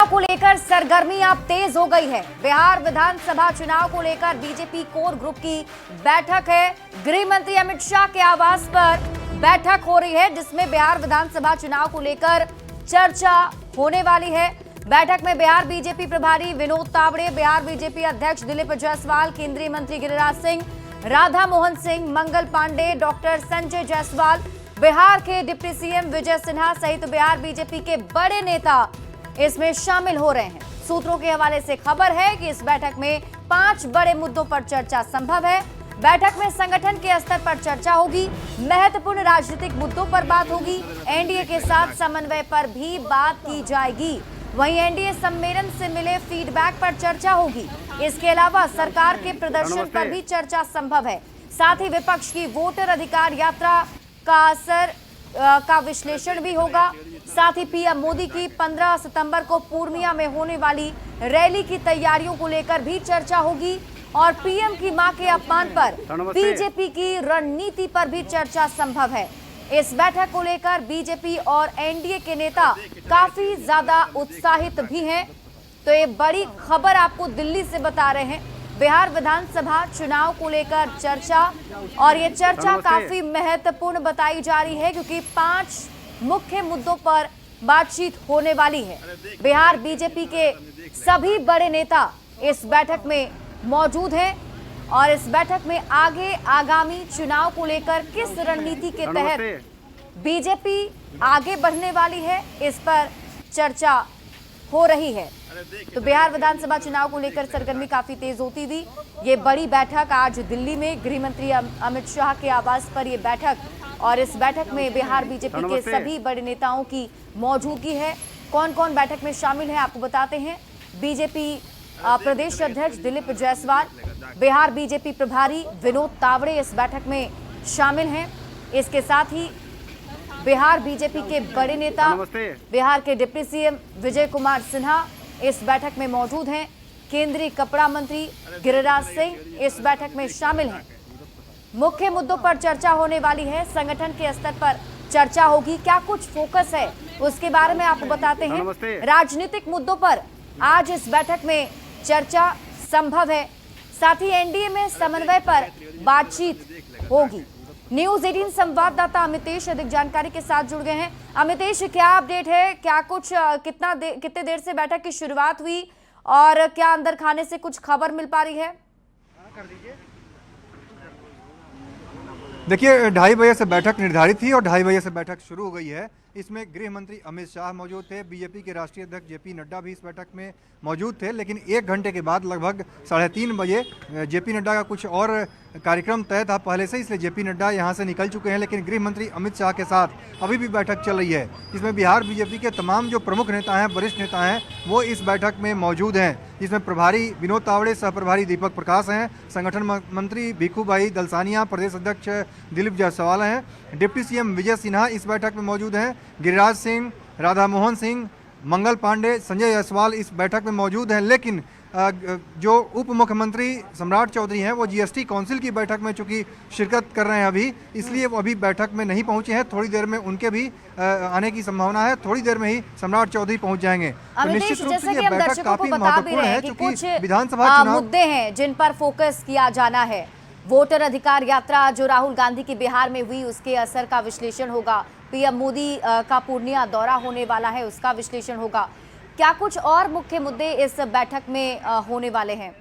को लेकर सरगर्मी अब तेज हो गई है। बिहार विधानसभा चुनाव को लेकर बीजेपी कोर ग्रुप की बैठक है। गृह मंत्री अमित शाह के आवास पर बैठक हो रही है, जिसमें बिहार विधानसभा चुनाव को लेकर चर्चा होने वाली है। बैठक में बिहार बीजेपी प्रभारी विनोद तावड़े, बिहार बीजेपी अध्यक्ष दिलीप जायसवाल, केंद्रीय मंत्री गिरिराज सिंह, राधा मोहन सिंह, मंगल पांडे, डॉक्टर संजय जायसवाल, बिहार के डिप्टी सीएम विजय सिन्हा सहित बिहार बीजेपी के बड़े नेता इसमें शामिल हो रहे हैं। सूत्रों के हवाले से खबर है कि इस बैठक में 5 बड़े मुद्दों पर चर्चा संभव है। बैठक में संगठन के स्तर पर चर्चा होगी, महत्वपूर्ण राजनीतिक मुद्दों पर बात होगी, एनडीए के साथ समन्वय पर भी बात की जाएगी। वहीं एनडीए सम्मेलन से मिले फीडबैक पर चर्चा होगी। इसके अलावा सरकार के प्रदर्शन पर भी चर्चा संभव है। साथ ही विपक्ष की वोटर अधिकार यात्रा का असर का विश्लेषण भी होगा। साथ ही पीएम मोदी की 15 सितंबर को पूर्णिया में होने वाली रैली की तैयारियों को लेकर भी चर्चा होगी और पीएम की मां के अपमान पर बीजेपी की रणनीति पर भी चर्चा संभव है। इस बैठक को लेकर बीजेपी और एनडीए के नेता काफी ज्यादा उत्साहित भी हैं। तो ये बड़ी खबर आपको दिल्ली से बता रहे हैं। बिहार विधानसभा चुनाव को लेकर चर्चा, और ये चर्चा काफी महत्वपूर्ण बताई जा रही है क्योंकि 5 मुख्य मुद्दों पर बातचीत होने वाली है। बिहार बीजेपी के सभी बड़े नेता इस बैठक में मौजूद हैं और इस बैठक में आगामी चुनाव को लेकर किस रणनीति के तहत बीजेपी आगे बढ़ने वाली है, इस पर चर्चा हो रही है। तो बिहार विधानसभा चुनाव को लेकर सरगर्मी काफी तेज होती हुई ये बड़ी बैठक आज दिल्ली में गृह मंत्री अमित शाह के आवास पर ये बैठक, और इस बैठक में बिहार बीजेपी के सभी बड़े नेताओं की मौजूदगी है। कौन कौन बैठक में शामिल है आपको बताते हैं। बीजेपी प्रदेश अध्यक्ष दिलीप जायसवाल, बिहार बीजेपी प्रभारी विनोद तावड़े इस बैठक में शामिल हैं। इसके साथ ही बिहार बीजेपी के बड़े नेता बिहार के डिप्टी सीएम विजय कुमार सिन्हा इस बैठक में मौजूद हैं। केंद्रीय कपड़ा मंत्री गिरिराज सिंह इस बैठक में शामिल हैं। मुख्य मुद्दों पर चर्चा होने वाली है। संगठन के स्तर पर चर्चा होगी। क्या कुछ फोकस है उसके बारे में आपको बताते हैं। राजनीतिक मुद्दों पर आज इस बैठक में चर्चा संभव है। साथ ही एनडीए में समन्वय पर बातचीत होगी। न्यूज़ 18 संवाददाता अमितेश अधिक जानकारी के साथ जुड़ गए हैं। अमितेश, क्या अपडेट है? क्या कुछ कितने देर से बैठक की शुरुआत हुई और क्या अंदर खाने से कुछ खबर मिल पा रही है? देखिए, 2:30 बजे से बैठक निर्धारित थी और 2:30 बजे से बैठक शुरू हो गई है। इसमें गृह मंत्री अमित शाह मौजूद थे, बीजेपी के राष्ट्रीय अध्यक्ष जेपी नड्डा भी इस बैठक में मौजूद थे। लेकिन 1 घंटे के बाद लगभग 3:30 बजे जेपी नड्डा का कुछ और कार्यक्रम तय था पहले से, इसलिए जेपी नड्डा यहां से निकल चुके हैं। लेकिन गृह मंत्री अमित शाह के साथ अभी भी बैठक चल रही है। इसमें बिहार बीजेपी के तमाम जो प्रमुख नेता हैं, वरिष्ठ नेता हैं, वो इस बैठक में मौजूद हैं। जिसमें प्रभारी विनोद तावड़े, सह प्रभारी दीपक प्रकाश हैं, संगठन मंत्री भिखू भाई दलसानिया, प्रदेश अध्यक्ष दिलीप जायसवाल हैं, डिप्टी सीएम विजय सिन्हा इस बैठक में मौजूद हैं, गिरिराज सिंह, राधा मोहन सिंह, मंगल पांडे, संजय जायसवाल इस बैठक में मौजूद हैं। लेकिन जो उप मुख्यमंत्री सम्राट चौधरी हैं वो जीएसटी काउंसिल की बैठक में चूंकि शिरकत कर रहे हैं अभी, इसलिए वो अभी बैठक में नहीं पहुंचे हैं। थोड़ी देर में उनके भी आने की संभावना है। थोड़ी देर में ही सम्राट चौधरी पहुंच जाएंगे। तो निश्चित रूप से ये बैठक काफी महत्वपूर्ण है क्योंकि विधानसभा चुनाव मुद्दे हैं जिन पर फोकस किया जाना है। वोटर अधिकार यात्रा जो राहुल गांधी की बिहार में हुई, उसके असर का विश्लेषण होगा। पीएम मोदी का पूर्णिया दौरा होने वाला है, उसका विश्लेषण होगा। क्या कुछ और मुख्य मुद्दे इस बैठक में होने वाले हैं?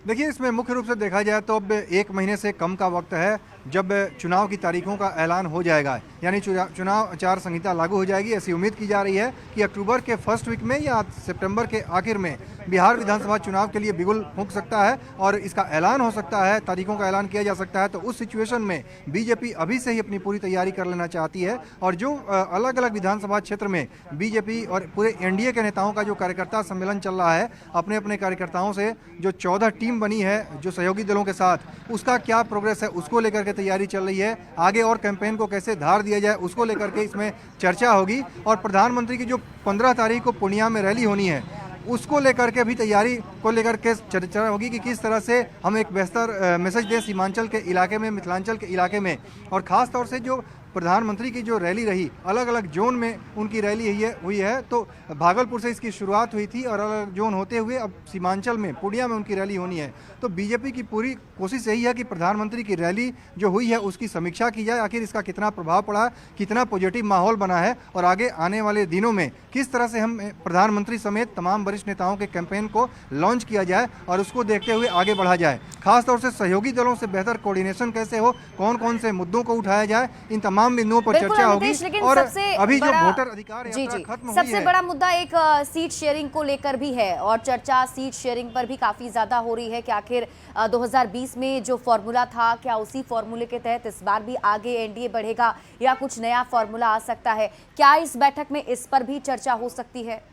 देखिए, इसमें मुख्य रूप से देखा जाए तो अब 1 महीने से कम का वक्त है जब चुनाव की तारीखों का ऐलान हो जाएगा, यानी चुनाव आचार संहिता लागू हो जाएगी। ऐसी उम्मीद की जा रही है कि अक्टूबर के फर्स्ट वीक में या सितंबर के आखिर में बिहार विधानसभा चुनाव के लिए बिगुल फूंक सकता है और इसका ऐलान हो सकता है, तारीखों का ऐलान किया जा सकता है। तो उस सिचुएशन में बीजेपी अभी से ही अपनी पूरी तैयारी कर लेना चाहती है और जो अलग अलग विधानसभा क्षेत्र में बीजेपी और पूरे एनडीए के नेताओं का जो कार्यकर्ता सम्मेलन चल रहा है, अपने अपने कार्यकर्ताओं से जो 14 टीम बनी है जो सहयोगी दलों के साथ, उसका क्या प्रोग्रेस है उसको लेकर तैयारी चल रही है। आगे और कैंपेन को कैसे धार दिया जाए उसको लेकर के इसमें चर्चा होगी और प्रधानमंत्री की जो 15 तारीख को पूर्णिया में रैली होनी है उसको लेकर के भी तैयारी को लेकर के चर्चा होगी कि किस तरह से हम एक बेहतर मैसेज दें सीमांचल के इलाके में, मिथिलांचल के इलाके में, और ख़ास तौर से जो प्रधानमंत्री की जो रैली रही, अलग अलग जोन में उनकी रैली हुई है। तो भागलपुर से इसकी शुरुआत हुई थी और अलग अलग जोन होते हुए अब सीमांचल में पूर्णिया में उनकी रैली होनी है। तो बीजेपी की पूरी कोशिश यही है कि प्रधानमंत्री की रैली जो हुई है उसकी समीक्षा की जाए, आखिर इसका कितना प्रभाव पड़ा, कितना पॉजिटिव माहौल बना है और आगे आने वाले दिनों में किस तरह से हम प्रधानमंत्री समेत तमाम वरिष्ठ नेताओं के कैंपेन को लॉन्च किया जाए और उसको देखते हुए आगे बढ़ा जाए। खासतौर से सहयोगी दलों से बेहतर कोऑर्डिनेशन कैसे हो, कौन कौन से मुद्दों को उठाया जाए, इन तमाम बिंदुओं पर चर्चा होगी। और अभी जो वोटर अधिकार यात्रा खत्म हुई है, सबसे बड़ा मुद्दा एक सीट शेयरिंग को लेकर भी है और चर्चा सीट शेयरिंग पर भी काफी ज्यादा हो रही है कि आखिर 2020 में जो फॉर्मूला था क्या उसी फॉर्मूले के तहत इस बार भी आगे एनडीए बढ़ेगा या कुछ नया फॉर्मूला आ सकता है। क्या इस बैठक में इस पर भी चर्चा हो सकती है?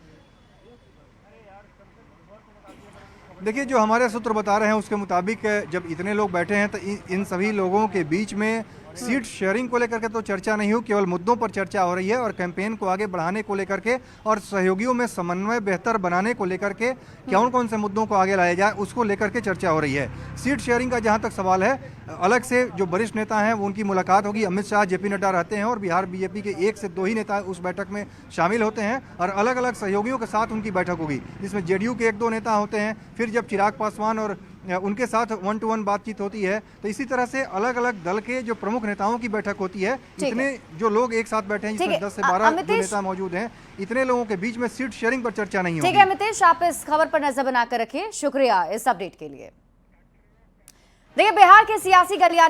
देखिए, जो हमारे सूत्र बता रहे हैं उसके मुताबिक जब इतने लोग बैठे हैं तो इन सभी लोगों के बीच में सीट शेयरिंग को लेकर के तो चर्चा नहीं हो, केवल मुद्दों पर चर्चा हो रही है और कैंपेन को आगे बढ़ाने को लेकर के और सहयोगियों में समन्वय बेहतर बनाने को लेकर के कौन कौन से मुद्दों को आगे लाया जाए उसको लेकर के चर्चा हो रही है। सीट शेयरिंग का जहां तक सवाल है, अलग से जो वरिष्ठ नेता हैं वो उनकी मुलाकात होगी। अमित शाह, जेपी नड्डा रहते हैं और बिहार बीजेपी के 1 से 2 ही नेता उस बैठक में शामिल होते हैं और अलग अलग सहयोगियों के साथ उनकी बैठक होगी, जिसमें जेडीयू के 1-2 नेता होते हैं। फिर जब चिराग पासवान और उनके साथ 1-to-1 बातचीत होती है तो इसी तरह से अलग अलग दल के जो प्रमुख नेताओं की बैठक होती है। इतने जो लोग एक साथ बैठे हैं, जिसमें 10 से 12 जो नेता मौजूद हैं, इतने लोगों के बीच में सीट शेयरिंग पर चर्चा नहीं होगी। ठीक है अमितेश, आप इस खबर पर नजर बनाकर रखिए। शुक्रिया इस अपडेट के लिए। देखिए, बिहार के सियासी गलियारे